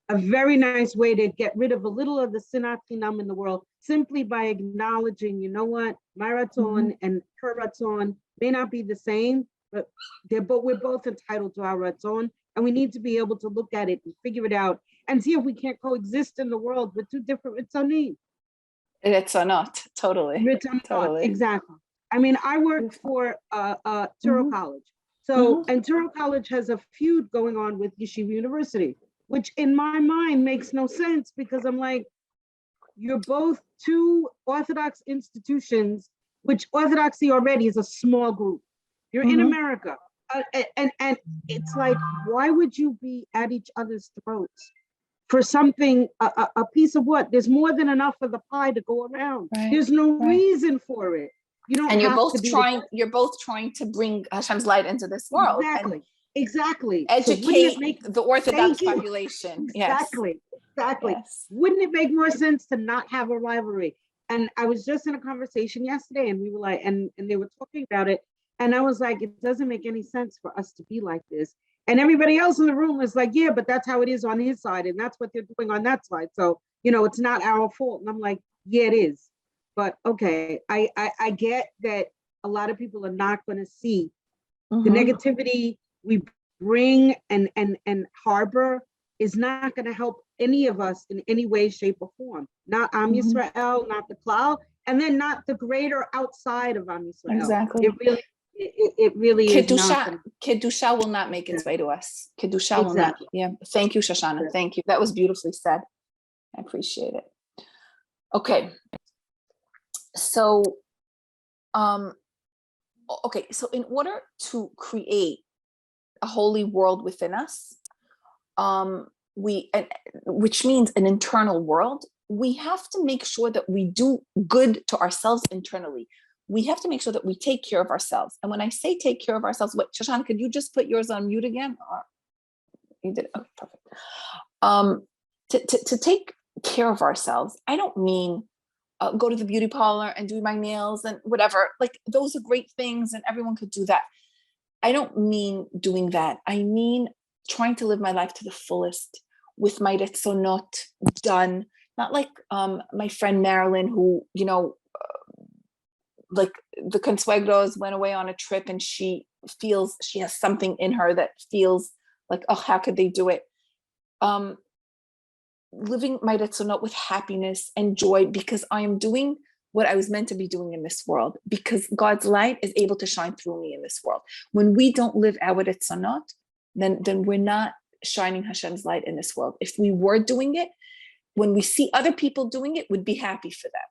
a very nice way to get rid of a little of the sinat chinam in the world, simply by acknowledging, you know what, my ratzon and her ratzon may not be the same, but we're both entitled to our ratzon, and we need to be able to look at it and figure it out and see if we can't coexist in the world with two different ritzonim. It's or not, totally. Totally. Exactly. I mean, I work for Touro College. So, and Touro College has a feud going on with Yeshiva University, which in my mind makes no sense, because I'm like, you're both two Orthodox institutions, which Orthodoxy already is a small group. You're in America. And it's like, why would you be at each other's throats for something, a piece of what? There's more than enough of the pie to go around. There's no reason for it. You don't. And you're both trying to bring Hashem's light into this world. Exactly. Educate the Orthodox population. Exactly. Yes. Wouldn't it make more sense to not have a rivalry? And I was just in a conversation yesterday, and we were like, and they were talking about it. And I was like, it doesn't make any sense for us to be like this. And everybody else in the room was like, yeah, but that's how it is on his side. And that's what they're doing on that side. So, it's not our fault. And I'm like, yeah, it is. But okay, I get that a lot of people are not going to see the Mhm. negativity we bring and harbor is not going to help any of us in any way, shape, or form. Not Am Mhm. Yisrael, not the cloud, and then not the greater outside of Am Yisrael. Exactly. It really is not Kedusha, going to. Kedusha will not make Yeah, its way to us. Kedusha will not. exactly. Yeah. Thank you, Shoshana. Yeah. Thank you. That was beautifully said. I appreciate it. Okay. So, um, okay. So in order to create a holy world within us, um, which means an internal world, we have to make sure that we do good to ourselves internally. We have to make sure that we take care of ourselves. And when I say take care of ourselves, wait, Shoshana, could you just put yours on mute again? Or you did. Okay, perfect. Um, to take care of ourselves, I don't mean go to the beauty parlor and do my nails and whatever. Like those are great things, and everyone could do that. I don't mean doing that. I mean trying to live my life to the fullest with my retzonot done. Not like my friend Marilyn, who, like the consuegros went away on a trip and she feels she has something in her that feels like, oh, how could they do it? Um, Living my retzonot with happiness and joy because I am doing what I was meant to be doing in this world, because God's light is able to shine through me in this world. When we don't live our retzonot, then we're not shining Hashem's light in this world. If we were doing it, when we see other people doing it, we'd be happy for them.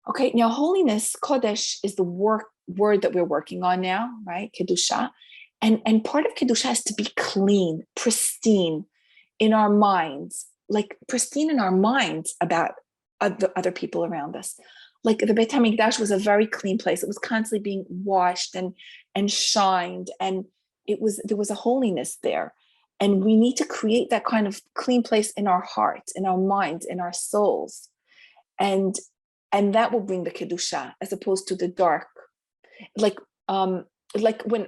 Okay, now holiness, Kodesh, is the word that we're working on now, right? Kedusha. And part of Kedusha is to be clean, pristine in our minds, like pristine in our minds about other people around us. Like the Beit HaMikdash was a very clean place. It was constantly being washed and shined, and there was a holiness there. And we need to create that kind of clean place in our hearts, in our minds, in our souls. And and that will bring the kedusha as opposed to the dark. Like like when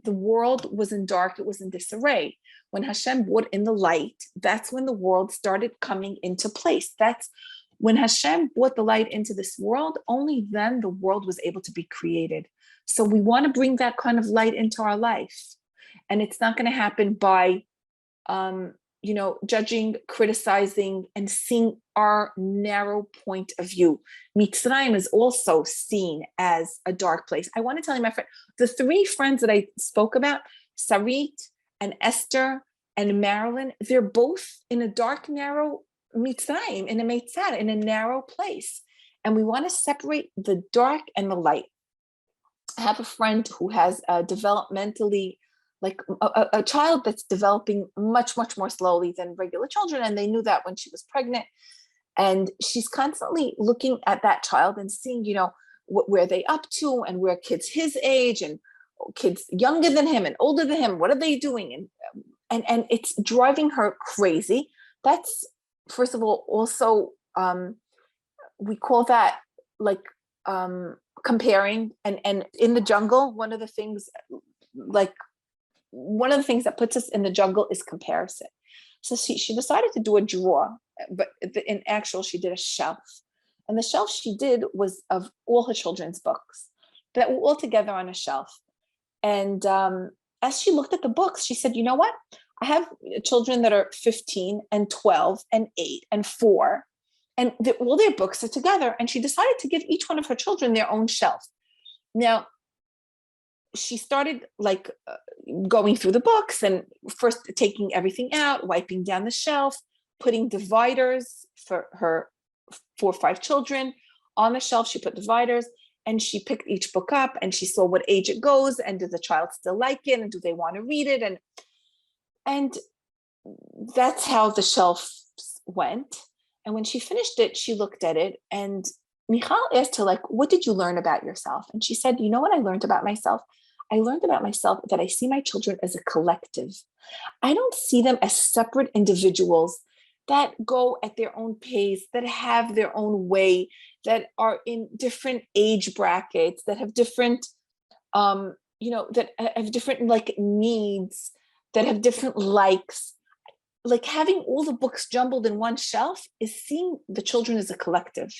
the world was in dark, it was in disarray. When Hashem brought in the light, that's when the world started coming into place. That's when Hashem brought the light into this world, only then the world was able to be created. So we want to bring that kind of light into our life. And it's not going to happen by um, judging, criticizing, and seeing our narrow point of view. Mitzrayim is also seen as a dark place. I want to tell you, my friend, the three friends that I spoke about, Sarit and Esther and Marilyn, they're both in a dark, narrow Mitzrayim, in a Meitzad, in a narrow place. And we want to separate the dark and the light. I have a friend who has developmentally, like a child that's developing much, much more slowly than regular children. And they knew that when she was pregnant. And she's constantly looking at that child and seeing, where they up to and where kids his age and kids younger than him and older than him, what are they doing? And it's driving her crazy. That's, first of all, also, we call that like comparing. And in the jungle, one of the things that puts us in the jungle is comparison. So she decided to do a drawer, but in actual, she did a shelf. And the shelf she did was of all her children's books that were all together on a shelf. And as she looked at the books, she said, you know what? I have children that are 15 and 12 and 8 and 4, and all their books are together. And she decided to give each one of her children their own shelf. Now, she started going through the books and first taking everything out, wiping down the shelf, putting dividers for her 4 or 5 children on the shelf. She put dividers and she picked each book up and she saw what age it goes and does the child still like it and do they want to read it, and that's how the shelf went. And when she finished it, she looked at it and Michal asked her, like, what did you learn about yourself? And she said, you know what I learned about myself? I learned about myself that I see my children as a collective. I don't see them as separate individuals that go at their own pace, that have their own way, that are in different age brackets, that have different, that have different like needs, that have different likes. like having all the books jumbled in one shelf is seeing the children as a collective.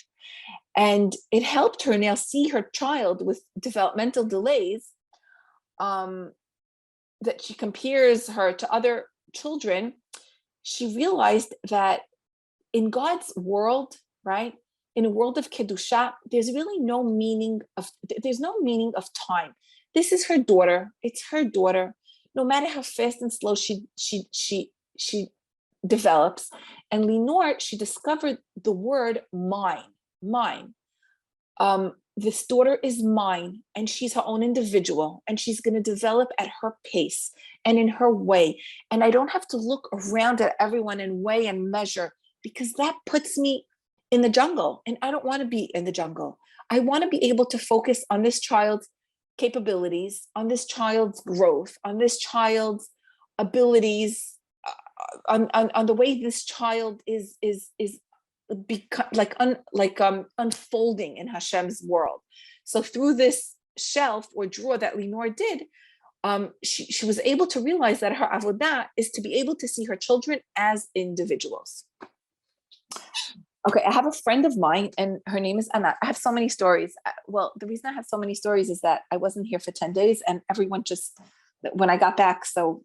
And it helped her now see her child with developmental delays, that she compares her to other children. She realized that in God's world, right, in a world of kedusha, there's no meaning of time. This is her daughter. It's her daughter. No matter how fast and slow she develops. And Lenore, she discovered the word mine. This daughter is mine, and she's her own individual, and she's going to develop at her pace and in her way. And I don't have to look around at everyone and weigh and measure, because that puts me in the jungle, and I don't want to be in the jungle. I want to be able to focus on this child's capabilities, on this child's growth, on this child's abilities, on the way this child is unfolding in Hashem's world. So through this shelf or drawer that Lenore did, she was able to realize that her avodah is to be able to see her children as individuals. Okay, I have a friend of mine, and her name is Anna. I have so many stories. Well, the reason I have so many stories is that I wasn't here for 10 days, and everyone just, when I got back, so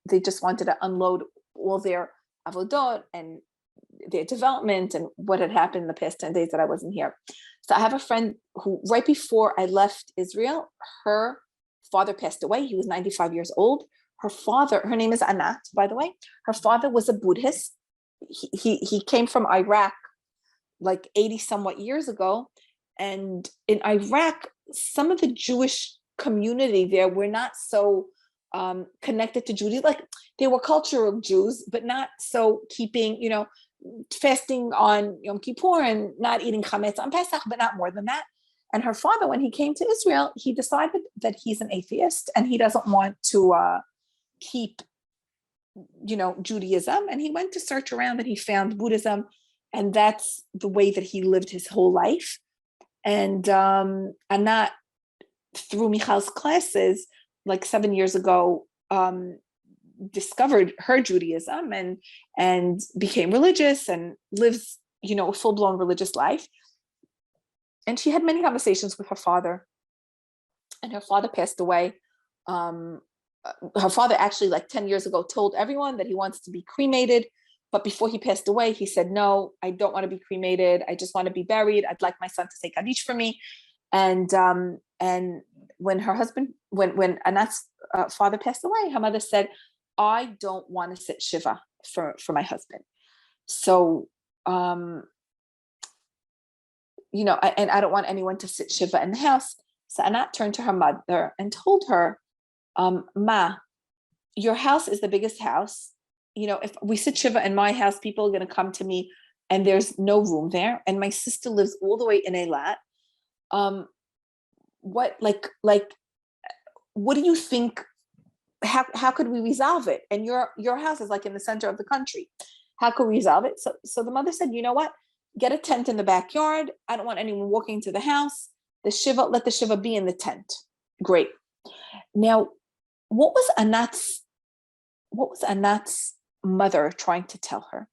they just wanted to unload all their avodot and their development and what had happened in the past 10 days that I wasn't here. So I have a friend who, right before I left Israel, her father passed away. He was 95 years old. Her name is Anat, by the way. Her father was a Buddhist. He came from Iraq like 80 somewhat years ago. And in Iraq, some of the Jewish community there were not so connected to Judaism. Like, they were cultural Jews, but not so keeping, fasting on Yom Kippur and not eating chametz on Pesach, but not more than that. And her father, when he came to Israel, he decided that he's an atheist and he doesn't want to keep, Judaism. And he went to search around and he found Buddhism, and that's the way that he lived his whole life. And Anat, through Michal's classes, like 7 years ago, discovered her Judaism and became religious and lives, a full-blown religious life. And she had many conversations with her father, and her father passed away. Her father actually, like 10 years ago, told everyone that he wants to be cremated. But before he passed away, he said, no, I don't want to be cremated. I just want to be buried. I'd like my son to say Kaddish for me. And when Anat's father passed away, her mother said, I don't want to sit Shiva for my husband. So, and I don't want anyone to sit Shiva in the house. So Anat turned to her mother and told her, Ma, your house is the biggest house. If we sit Shiva in my house, people are going to come to me and there's no room there. And my sister lives all the way in Eilat. What do you think? How could we resolve it? And your house is like in the center of the country. How could we resolve it? So the mother said, you know what? Get a tent in the backyard. I don't want anyone walking to the house. Let the Shiva be in the tent. Great. Now, what was Anat's mother trying to tell her?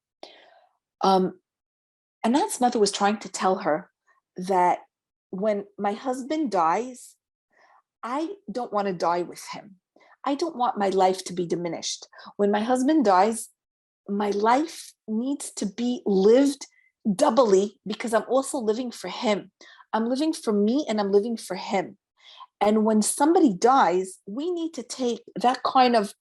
Anat's mother was trying to tell her that when my husband dies, I don't want to die with him. I don't want my life to be diminished. When my husband dies, my life needs to be lived doubly, because I'm also living for him. I'm living for me and I'm living for him. And when somebody dies, we need to take that kind of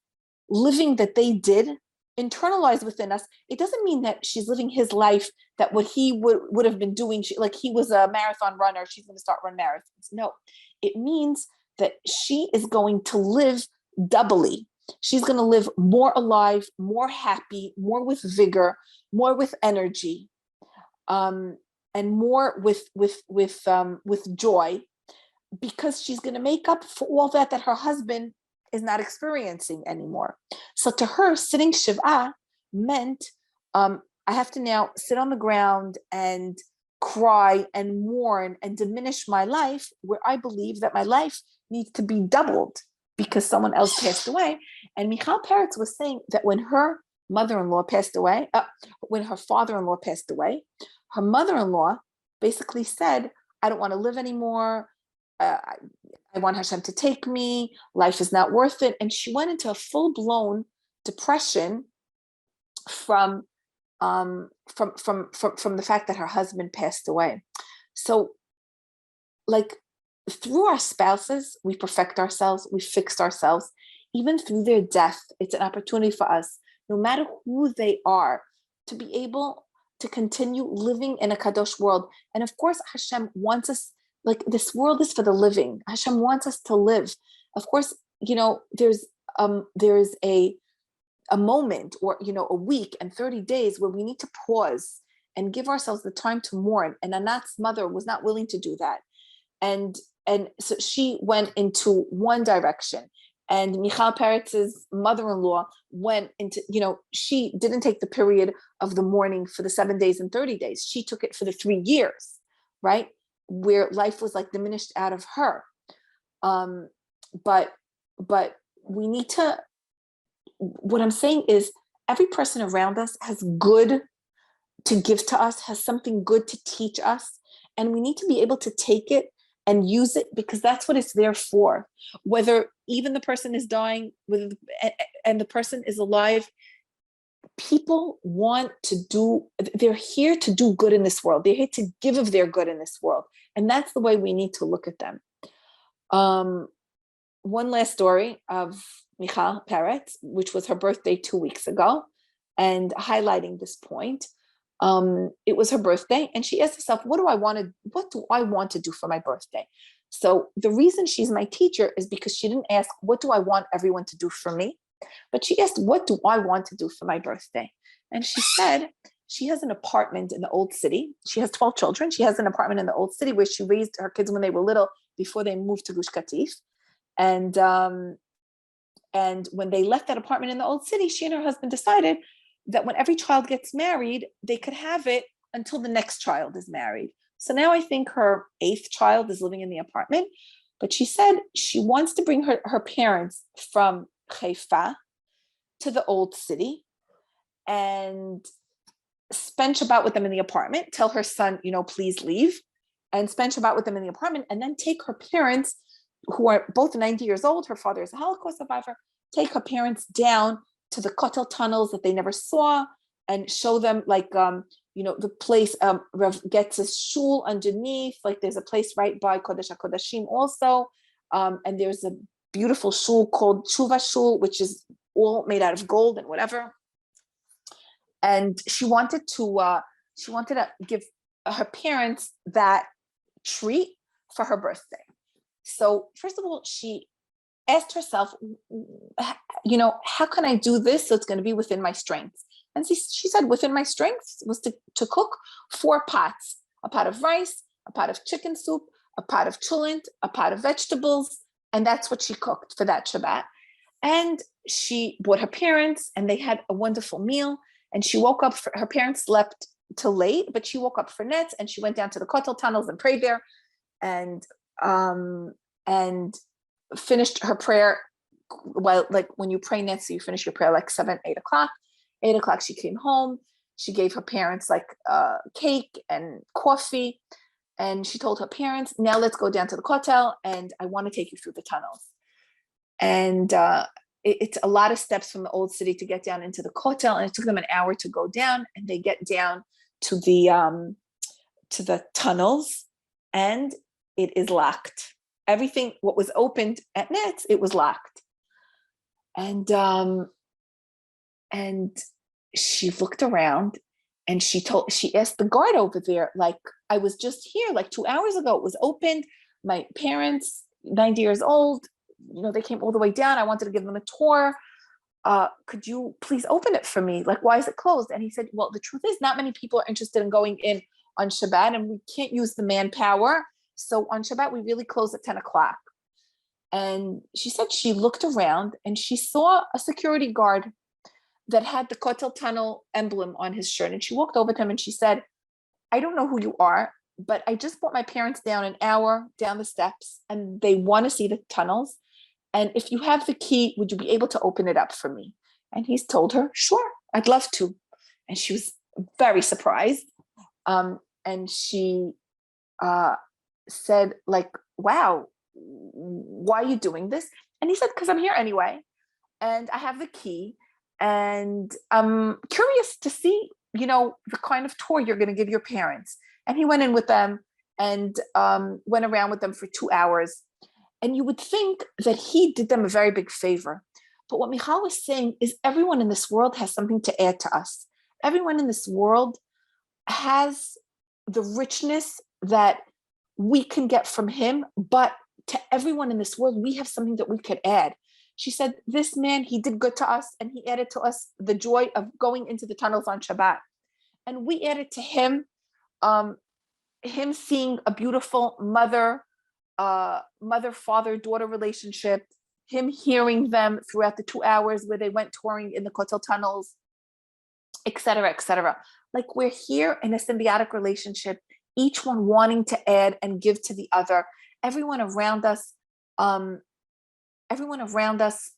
living that they did, internalize within us. It doesn't mean that she's living his life, that what he would have been doing, like he was a marathon runner, she's going to start run marathons. No, it means that she is going to live doubly. She's going to live more alive, more happy, more with vigor, more with energy, and more with joy, because she's going to make up for all that her husband is not experiencing anymore. So to her, sitting Shiva meant I have to now sit on the ground and cry and mourn and diminish my life, where I believe that my life needs to be doubled. because someone else passed away. And Michal Peretz was saying that when her mother-in-law passed away, when her father-in-law passed away, her mother-in-law basically said, I don't want to live anymore. I want Hashem to take me. Life is not worth it. And she went into a full-blown depression from the fact that her husband passed away. So, like, through our spouses, we perfect ourselves, we fix ourselves. Even through their death, it's an opportunity for us, no matter who they are, to be able to continue living in a kadosh world. And of course, Hashem wants us, like, this world is for the living. Hashem wants us to live. Of course, there's a moment, or a week and 30 days where we need to pause and give ourselves the time to mourn. And Anat's mother was not willing to do that. And so she went into one direction, and Michal Peretz's mother-in-law went into, she didn't take the period of the mourning for the 7 days and 30 days. She took it for the 3 years, right? Where life was like diminished out of her. But we need to, what I'm saying is, every person around us has good to give to us, has something good to teach us. And we need to be able to take it and use it, because that's what it's there for. Whether even the person is dying and the person is alive, people they're here to do good in this world. They're here to give of their good in this world. And that's the way we need to look at them. One last story of Michal Peretz, which was her birthday 2 weeks ago, and highlighting this point. It was her birthday, and she asked herself, what do I want to do for my birthday? So the reason she's my teacher is because she didn't ask, what do I want everyone to do for me? But she asked, what do I want to do for my birthday? And she said she has an apartment in the old city. She has 12 children. She has an apartment in the old city where she raised her kids when they were little, before they moved to Gush Katif. And when they left that apartment in the old city, she and her husband decided that when every child gets married, they could have it until the next child is married. So now I think her 8th child is living in the apartment. But she said she wants to bring her parents from Haifa to the old city and spend Shabbat with them in the apartment, tell her son, please leave, and spend Shabbat with them in the apartment, and then take her parents, who are both 90 years old, her father is a Holocaust survivor, take her parents down to the Kotel tunnels that they never saw, and show them, like, the place, Rav Getz's shul underneath, like there's a place right by Kodesh HaKodashim also, and there's a beautiful shul called Tshuva Shul, which is all made out of gold and whatever. And she wanted to give her parents that treat for her birthday. So first of all, she asked herself, how can I do this so it's going to be within my strengths? And she said within my strengths was to cook 4 pots, a pot of rice, a pot of chicken soup, a pot of chulent, a pot of vegetables. And that's what she cooked for that Shabbat. And she brought her parents, and they had a wonderful meal. And she woke up, her parents slept till late, but she woke up for nets, and she went down to the Kotel tunnels and prayed there. And finished her prayer. Well, like when you pray nets, so you finish your prayer like 7, 8 o'clock. 8 o'clock, she came home. She gave her parents like cake and coffee. And she told her parents, now let's go down to the Kotel, and I want to take you through the tunnels. And it's a lot of steps from the old city to get down into the Kotel, and it took them an hour to go down, and they get down to the tunnels, and it is locked. Everything, what was opened at nets, it was locked. And she looked around, and she asked the guard over there, like, I was just here like 2 hours ago. It was opened. My parents, 90 years old, they came all the way down. I wanted to give them a tour. Could you please open it for me? Like, why is it closed? And he said, well, the truth is not many people are interested in going in on Shabbat, and we can't use the manpower. So on Shabbat, we really close at 10 o'clock. And she said she looked around, and she saw a security guard that had the Kotel Tunnel emblem on his shirt. And she walked over to him and she said, I don't know who you are, but I just brought my parents down an hour down the steps, and they want to see the tunnels. And if you have the key, would you be able to open it up for me? And he's told her, sure, I'd love to. And she was very surprised. And she said, like, wow, why are you doing this? And he said, because I'm here anyway. And I have the key. And I'm curious to see, the kind of tour you're going to give your parents. And he went in with them and went around with them for 2 hours. And you would think that he did them a very big favor. But what Michal was saying is everyone in this world has something to add to us. Everyone in this world has the richness that we can get from him, but to everyone in this world, we have something that we could add. She said, this man, he did good to us, and he added to us the joy of going into the tunnels on Shabbat. And we added to him, him seeing a beautiful mother-father-daughter relationship, him hearing them throughout the 2 hours where they went touring in the Kotel tunnels, et cetera, et cetera. Like, we're here in a symbiotic relationship, each one wanting to add and give to the other. Everyone around us,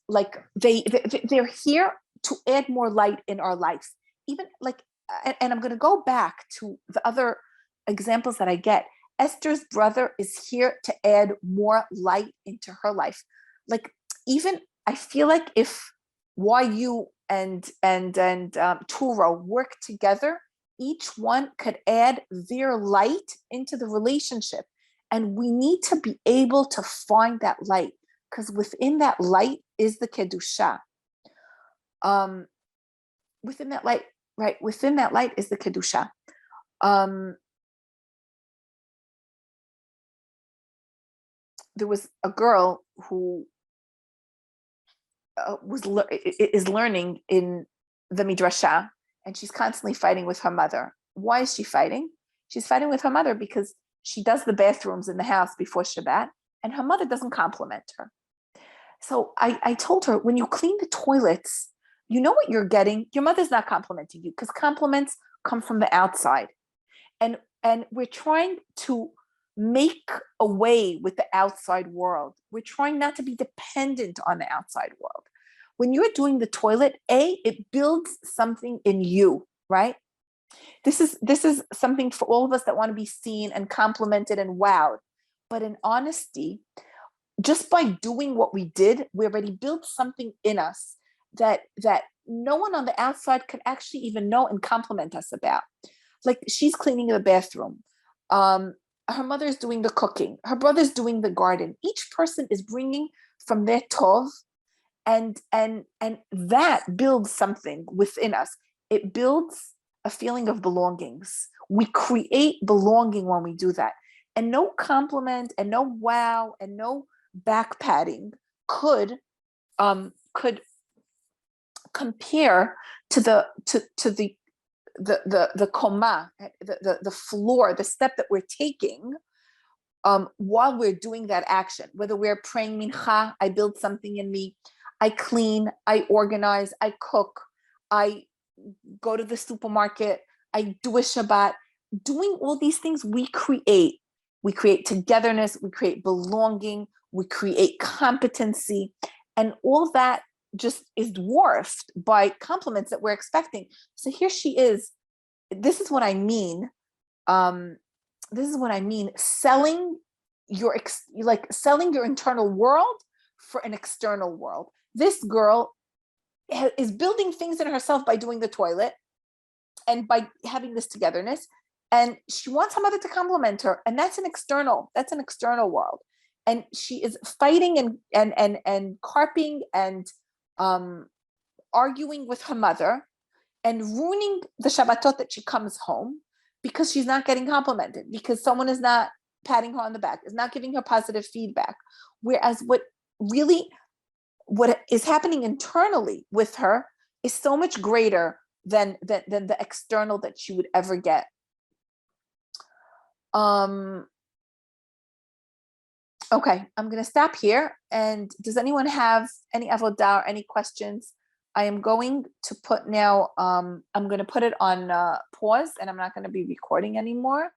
like they're here to add more light in our life. Even like, and I'm going to go back to the other examples that I get. Esther's brother is here to add more light into her life. Like, even I feel like if YU and Turo work together, each one could add their light into the relationship. And we need to be able to find that light, because within that light is the Kedusha. Within that light is the Kedusha. There was a girl who is learning in the Midrasha, and she's constantly fighting with her mother. Why is she fighting? She's fighting with her mother because she does the bathrooms in the house before Shabbat, and her mother doesn't compliment her. So I told her, when you clean the toilets, you know what you're getting. Your mother's not complimenting you, because compliments come from the outside. And we're trying to make a way with the outside world. We're trying not to be dependent on the outside world. When you're doing the toilet, it builds something in you, right? This is something for all of us that want to be seen and complimented and wowed. But in honesty, just by doing what we did, we already built something in us that no one on the outside could actually even know and compliment us about. Like, she's cleaning the bathroom. Her mother's doing the cooking. Her brother's doing the garden. Each person is bringing from their tov, and that builds something within us. It builds a feeling of belongings. We create belonging when we do that. And no compliment and no wow and no back patting could compare to the koma, the floor, the step that we're taking while we're doing that action. Whether we're praying mincha, I build something in me, I clean, I organize, I cook, I go to the supermarket, I do a Shabbat. Doing all these things, we create togetherness, we create belonging, we create competency, and all that just is dwarfed by compliments that we're expecting. So here she is. This is what I mean. Selling your internal world for an external world. This girl is building things in herself by doing the toilet and by having this togetherness. And she wants her mother to compliment her. And that's an external world. And she is fighting and carping and arguing with her mother and ruining the Shabbatot that she comes home because she's not getting complimented, because someone is not patting her on the back, is not giving her positive feedback. Whereas what is happening internally with her is so much greater than the external that she would ever get. Okay, I'm going to stop here. And does anyone have any avodah or any questions? I am going to put now, I'm going to put it on pause, and I'm not going to be recording anymore.